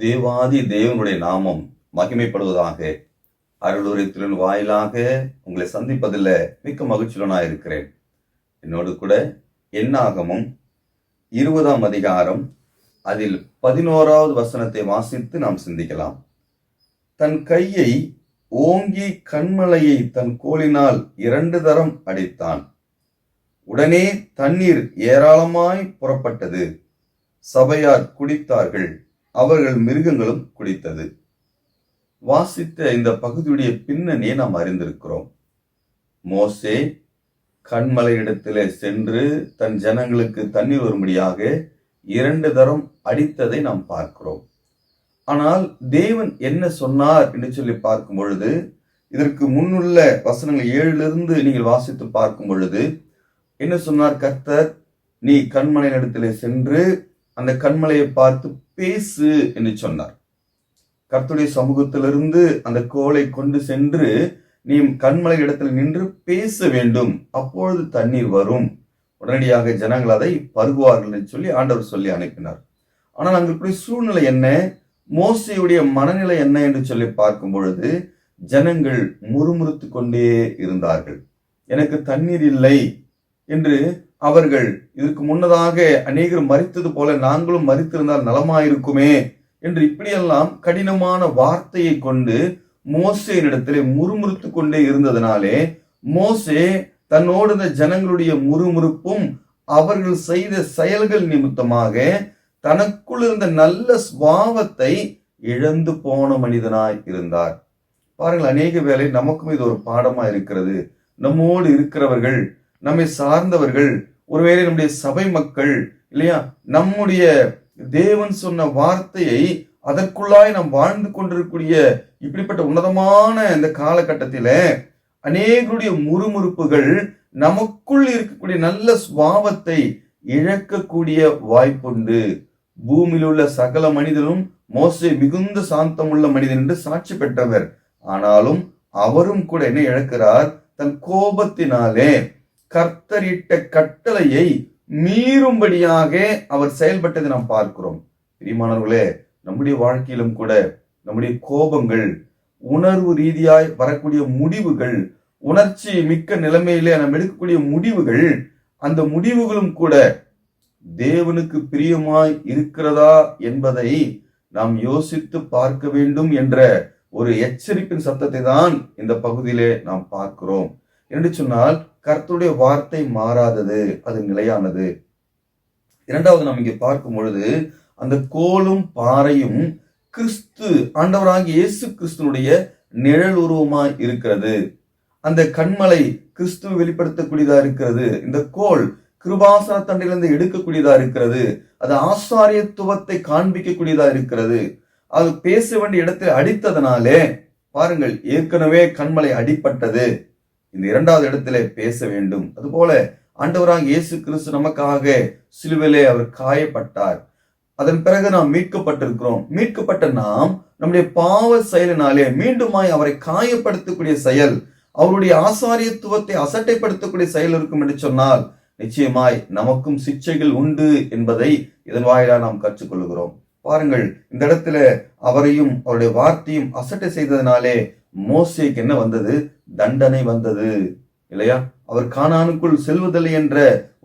தேவாதி தேவனுடைய நாமம் மகிமைப்படுவதாக. அருளுரைத்தின் வாயிலாக உங்களை சந்திப்பதில் மிக்க மகிழ்ச்சியுடனாக இருக்கிறேன். என்னோடு கூட என்னாகமும் 20ஆம் அதிகாரம் அதில் 11வது வசனத்தை வாசித்து நாம் சிந்திக்கலாம். தன் கையை ஓங்கி கண்மலையை தன் கோலினால் 2 தரம் அடித்தான். உடனே தண்ணீர் ஏராளமாய் புறப்பட்டது. சபையார் குடித்தார்கள், அவர்கள் மிருகங்களும் குடித்தது. வாசித்த இந்த பகுதியுடைய பின்னணியை நாம் அறிந்திருக்கிறோம். மோசே கண்மலையிடத்திலே சென்று தன் ஜனங்களுக்கு தண்ணீர் வரும்படியாக 2 தரம் அடித்ததை நாம் பார்க்கிறோம். ஆனால் தேவன் என்ன சொன்னார் என்று சொல்லி பார்க்கும் பொழுது, இதற்கு முன்னுள்ள வசனங்கள் 7லிருந்து நீங்கள் வாசித்து பார்க்கும் பொழுது என்ன சொன்னார்? கர்த்தர், நீ கண்மலையிடத்திலே சென்று அந்த கண்மலையை பார்த்து பேசு என்று சொன்னார். கர்த்தருடைய சமூகத்திலிருந்து அந்த கோலை கொண்டு சென்று நீ கண்மலை இடத்தில் நின்று பேச வேண்டும், அப்பொழுது தண்ணீர் வரும், உடனடியாக ஜனங்கள் அதை பருகுவார்கள் என்று சொல்லி ஆண்டவர் சொல்லி அனுப்பினார். ஆனால் அங்கே சூழ்நிலை என்ன, மோசேயுடைய மனநிலை என்ன என்று சொல்லி பார்க்கும் பொழுது ஜனங்கள் முறுமுறுத்து கொண்டே இருந்தார்கள். எனக்கு தண்ணீர் இல்லை என்று அவர்கள் இதற்கு முன்னதாக அநேகர் மரித்தது போல நாங்களும் மரித்திருந்தால் நலமாயிருக்குமே என்று இப்படியெல்லாம் கடினமான வார்த்தையை கொண்டு மோசேயினிடத்திலே முறுமுறுத்து கொண்டே இருந்ததினாலே மோசே தன்னோடு இந்த ஜனங்களுடைய முறுமுறுப்பும் அவர்கள் செய்த செயல்கள் நிமித்தமாக தனக்குள் இருந்த நல்ல சுபாவத்தை இழந்து போன மனிதனாய் இருந்தார். பாருங்கள், அநேக வேளை நமக்கும் இது ஒரு பாடமா இருக்கிறது. நம்மோடு இருக்கிறவர்கள், நம்மை சார்ந்தவர்கள், ஒருவேளை நம்முடைய சபை மக்கள் இல்லையா, நம்முடைய தேவன் சொன்ன வார்த்தையை அதற்குள்ளாய் நாம் வாழ்ந்து கொண்டிருக்கக்கூடிய இப்படிப்பட்ட உன்னதமான இந்த காலகட்டத்தில அநேகருடைய முறுமுறுப்புகள் நமக்குள் இருக்கக்கூடிய நல்ல சுபாவத்தை இழக்கக்கூடிய வாய்ப்புண்டு. பூமியில் உள்ள சகல மனிதனும் மோசே மிகுந்த சாந்தமுள்ள மனிதன் என்று சாட்சி பெற்றவர். ஆனாலும் அவரும் கூட என்ன இழக்கிறார்? தன் கோபத்தினாலே கர்த்தரிட்ட கட்டளையை மீறும்படியாக அவர் செயல்பட்டதை நாம் பார்க்கிறோம். பிரியமானவர்களே, நம்முடைய வாழ்க்கையிலும் கூட நம்முடைய கோபங்கள், உணர்வு ரீதியாய் வரக்கூடிய முடிவுகள், உணர்ச்சி மிக்க நிலைமையிலே நாம் எடுக்கக்கூடிய முடிவுகள், அந்த முடிவுகளும் கூட தேவனுக்கு பிரியமாய் இருக்கிறதா என்பதை நாம் யோசித்து பார்க்க வேண்டும் என்ற ஒரு எச்சரிப்பின் சத்தத்தை தான் இந்த பகுதியிலே நாம் பார்க்கிறோம். என்று சொன்னால் கர்த்தருடைய வார்த்தை மாறாதது, அது நிலையானது. 2வது நாம் இங்கே பார்க்கும் பொழுது அந்த கோலும் பாறையும் கிறிஸ்து, ஆண்டவராகிய இயேசு கிறிஸ்துனுடைய நிழல் உருவமாய் இருக்கிறது. அந்த கண்மலை கிறிஸ்துவை வெளிப்படுத்தக்கூடியதா இருக்கிறது. இந்த கோல் கிருபாசன தண்டிலிருந்து எடுக்கக்கூடியதா இருக்கிறது. அது ஆசாரியத்துவத்தை காண்பிக்கக்கூடியதா இருக்கிறது. அது பேச வேண்டிய இடத்தில் அடித்ததனாலே பாருங்கள், ஏற்கனவே கண்மலை அடிப்பட்டது, இந்த 2வது இடத்திலே பேச வேண்டும். அதுபோல ஆண்டவராக இயேசு கிறிஸ்து நமக்காக சிலுவையிலே அவர் காயப்பட்டார். அதன் பிறகு நாம் மீட்கப்பட்டிருக்கிறோம். மீட்கப்பட்ட நாம் நம்முடைய பாவ செயலினாலே மீண்டுமாய் அவரை காயப்படுத்தக்கூடிய செயல், அவருடைய ஆசாரியத்துவத்தை அசட்டைப்படுத்தக்கூடிய செயல் இருக்கும் என்று சொன்னால் நிச்சயமாய் நமக்கும் சிக்ஷைகள் உண்டு என்பதை இதன் வாயிலாக நாம் கற்றுக்கொள்கிறோம். பாருங்கள், இந்த இடத்துல அவரையும் அவருடைய வார்த்தையும் அசட்டை செய்ததினாலே மோசேக்கு என்ன வந்தது? தண்டனை வந்தது இல்லையா? அவர் கானானுக்குள் செல்வதில்லை என்ற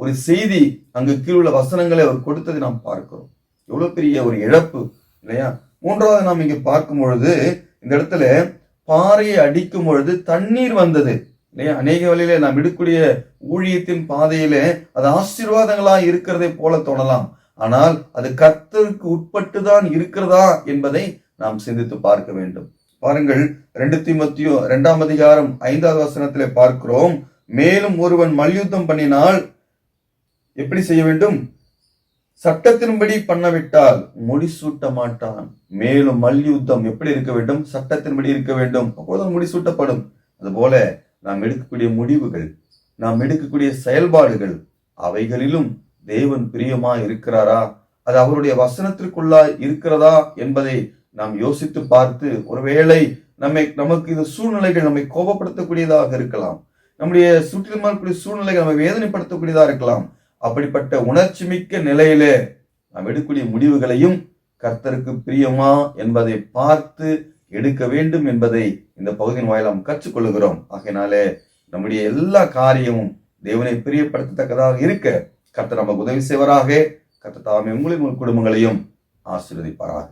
ஒரு செய்தி அங்கு கீழுள்ள வசனங்களை அவர் கொடுத்ததை நாம் பார்க்கிறோம். எவ்வளவு பெரிய ஒரு இழப்பு இல்லையா? 3வது நாம் இங்க பார்க்கும் பொழுது இந்த இடத்துல பாறையை அடிக்கும் பொழுது தண்ணீர் வந்தது இல்லையா? அநேக வழியில நாம் எடுக்கக்கூடிய ஊழியத்தின் பாதையில அது ஆசீர்வாதங்களா இருக்கிறதை போல தோணலாம். ஆனால் அது கர்த்தருக்கு உட்பட்டுதான் இருக்கிறதா என்பதை நாம் சிந்தித்து பார்க்க வேண்டும். பாருங்கள், 2 தீமோத்தேயு 2ஆம் அதிகாரம் 5வது வசனத்திலே பார்க்கிறோம். மேலும் ஒருவன் மல்யுத்தம் பண்ணினால் எப்படி செய்ய வேண்டும்? சட்டத்தின்படி பண்ணவிட்டால் முடிசூட்ட மாட்டான். மேலும் மல்யுத்தம் எப்படி இருக்க வேண்டும்? சட்டத்தின்படி இருக்க வேண்டும், அப்போது முடிசூட்டப்படும். அதுபோல நாம் எடுக்கக்கூடிய முடிவுகள், நாம் எடுக்கக்கூடிய செயல்பாடுகள், அவைகளிலும் தேவன் பிரியமா இருக்கிறாரா, அது அவருடைய வசனத்திற்குள்ளா இருக்கிறதா என்பதை நாம் யோசித்து பார்த்து, ஒருவேளை நமக்கு இந்த சூழ்நிலைகள் நம்மை கோபப்படுத்தக்கூடியதாக இருக்கலாம், நம்முடைய சுற்றிலும் இருக்கக்கூடிய சூழ்நிலைகள் நம்மை வேதனைப்படுத்தக்கூடியதாக இருக்கலாம். அப்படிப்பட்ட உணர்ச்சி மிக்க நிலையிலே நாம் எடுக்கக்கூடிய முடிவுகளையும் கர்த்தருக்கு பிரியமா என்பதை பார்த்து எடுக்க வேண்டும் என்பதை இந்த பகுதியின் வாயிலாம் கற்றுக்கொள்கிறோம். ஆகையினாலே நம்முடைய எல்லா காரியமும் தேவனை பிரியப்படுத்தத்தக்கதாக இருக்க கர்த்தர் நமக்கு உதவி செய்வராக. கர்த்தர் தாமே உங்களையும் உங்கள் குடும்பங்களையும் ஆசீர்வதிப்பாராக.